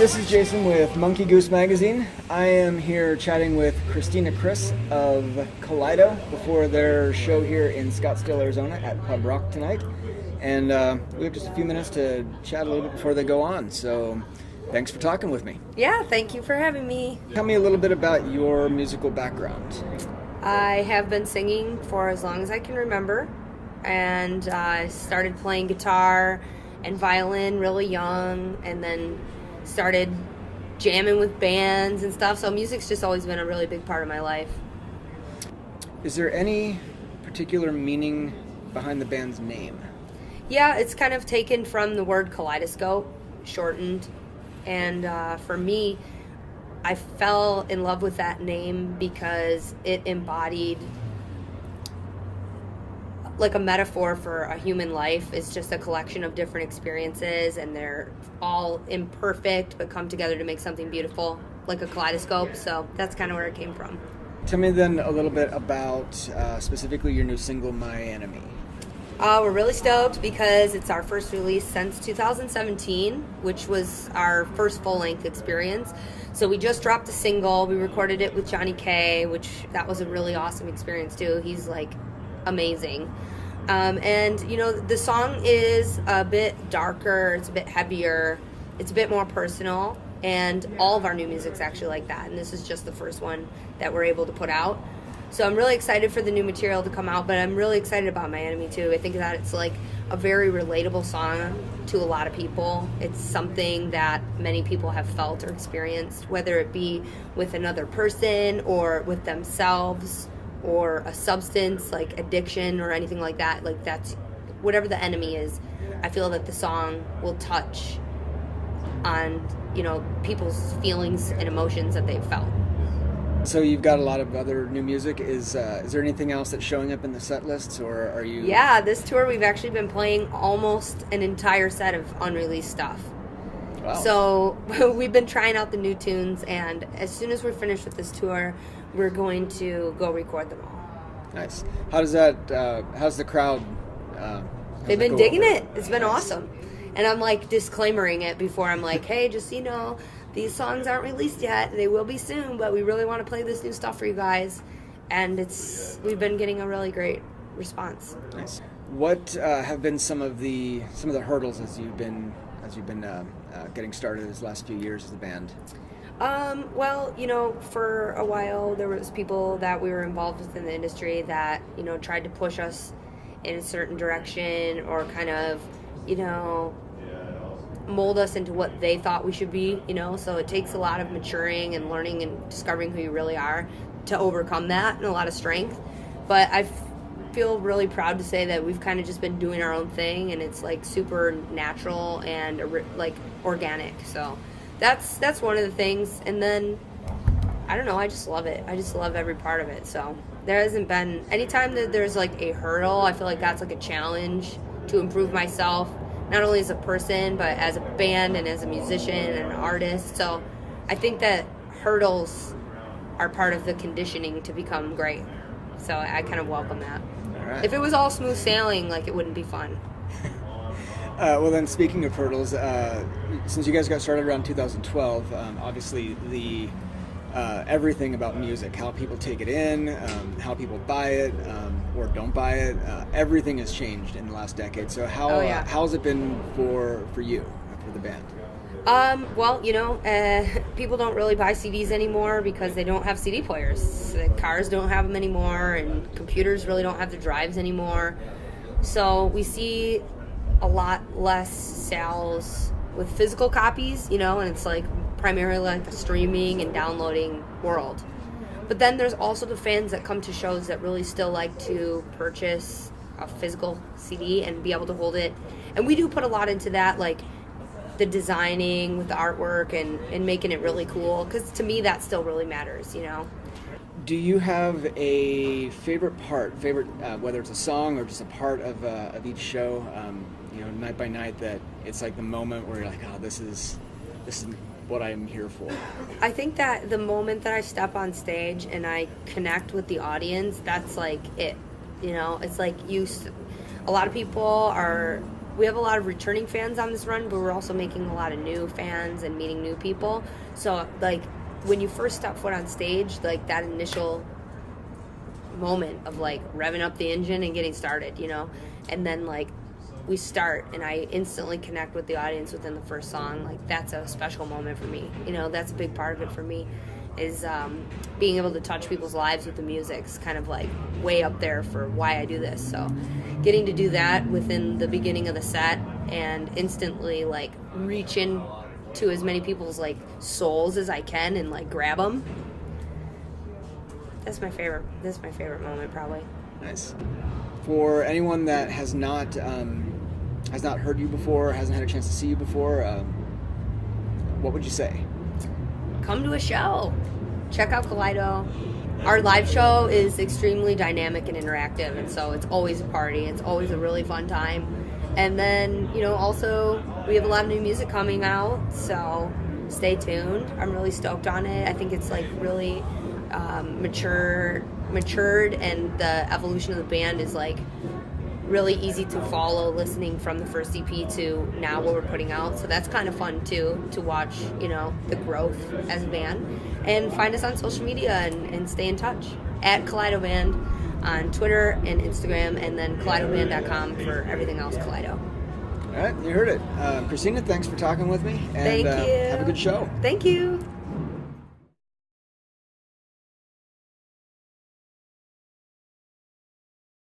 this is Jason with Monkey Goose Magazine. I am here chatting with Christina Chriss of Kaleido before their show here in Scottsdale, Arizona at Pub Rock tonight. And we have just a few minutes to chat a little bit before they go on. So thanks for talking with me. Yeah, thank you for having me. Tell me a little bit about your musical background. I have been singing for as long as I can remember, and I started playing guitar and violin really young, and then started jamming with bands and stuff. So music's just always been a really big part of my life. Is there any particular meaning behind the band's name? Yeah, it's kind of taken from the word kaleidoscope, shortened. And for me, I fell in love with that name because it embodied like a metaphor for a human life. Is just a collection of different experiences, and they're all imperfect but come together to make something beautiful, like a kaleidoscope. So that's kind of where it came from. Tell me then a little bit about specifically your new single, My Enemy. We're really stoked because it's our first release since 2017, which was our first full-length experience. So we just dropped a single. We recorded it with Johnny K, which that was a really awesome experience too. He's like amazing. And you know, the song is a bit darker, it's a bit heavier, it's a bit more personal, and all of our new music's actually like that, and this is just the first one that we're able to put out. So I'm really excited for the new material to come out, but I'm really excited about My Enemy too. I think that it's like a very relatable song to a lot of people. It's something that many people have felt or experienced, whether it be with another person or with themselves, or a substance like addiction or anything like that. Like that's whatever the enemy is. I feel that the song will touch on, you know, people's feelings and emotions that they've felt. So you've got a lot of other new music. Is there anything else that's showing up in the set lists, or are you? Yeah, this tour we've actually been playing almost an entire set of unreleased stuff. Wow. So we've been trying out the new tunes, and as soon as we're finished with this tour, we're going to go record them all. Nice. How's the crowd? They've been digging it. It's been awesome. And I'm like disclaimering it before. I'm like, hey, just so you know, these songs aren't released yet. They will be soon, but we really want to play this new stuff for you guys. And we've been getting a really great response. Nice. What have been some of the hurdles as you've been getting started these last few years as a band? Well, you know, for a while there was people that we were involved with in the industry that, you know, tried to push us in a certain direction, or kind of, you know, mold us into what they thought we should be, you know. So it takes a lot of maturing and learning and discovering who you really are to overcome that, and a lot of strength. But I feel really proud to say that we've kind of just been doing our own thing, and it's like super natural and like organic. So that's one of the things. And then I don't know, I just love it. I just love every part of it. So there hasn't been anytime that there's like a hurdle. I feel like that's like a challenge to improve myself, not only as a person, but as a band and as a musician and an artist. So I think that hurdles are part of the conditioning to become great. So I kind of welcome that. All right. If it was all smooth sailing, like, it wouldn't be fun. Well, then, speaking of hurdles, since you guys got started around 2012, obviously the everything about music, how people take it in, how people buy it or don't buy it, everything has changed in the last decade. So how's it been for you, for the band? Well, you know, people don't really buy CDs anymore because they don't have CD players. The cars don't have them anymore, and computers really don't have the drives anymore. So we see a lot less sales with physical copies, you know, and it's like primarily like a streaming and downloading world. But then there's also the fans that come to shows that really still like to purchase a physical CD and be able to hold it. And we do put a lot into that, like the designing with the artwork and making it really cool, because to me that still really matters, you know. Do you have a favorite whether it's a song or just a part of each show, you know, night by night, that it's like the moment where you're like, oh, this is what I'm here for? I think that the moment that I step on stage and I connect with the audience, that's like it. You know, it's like a lot of people are we have a lot of returning fans on this run, but we're also making a lot of new fans and meeting new people. So, like, when you first step foot on stage, like, that initial moment of, like, revving up the engine and getting started, you know? And then, like, we start, and I instantly connect with the audience within the first song. Like, that's a special moment for me. You know, that's a big part of it for me, is being able to touch people's lives with the music's kind of, like, way up there for why I do this. So getting to do that within the beginning of the set and instantly, like, reach in to as many people's, like, souls as I can and, like, grab them. That's my favorite moment, probably. Nice. For anyone that has not heard you before, hasn't had a chance to see you before, what would you say? Come to a show. Check out Kaleido. Our live show is extremely dynamic and interactive, and so it's always a party. It's always a really fun time. And then, you know, also we have a lot of new music coming out, so stay tuned. I'm really stoked on it. I think it's, like, really matured, and the evolution of the band is, like, really easy to follow, listening from the first EP to now what we're putting out. So that's kind of fun too, to watch, you know, the growth as a band. And find us on social media and stay in touch at Kaleido Band on Twitter and Instagram, and then KaleidoBand.com for everything else Kaleido. All right, you heard it. Christina, thanks for talking with me, and Thank you. have a good show. Thank you.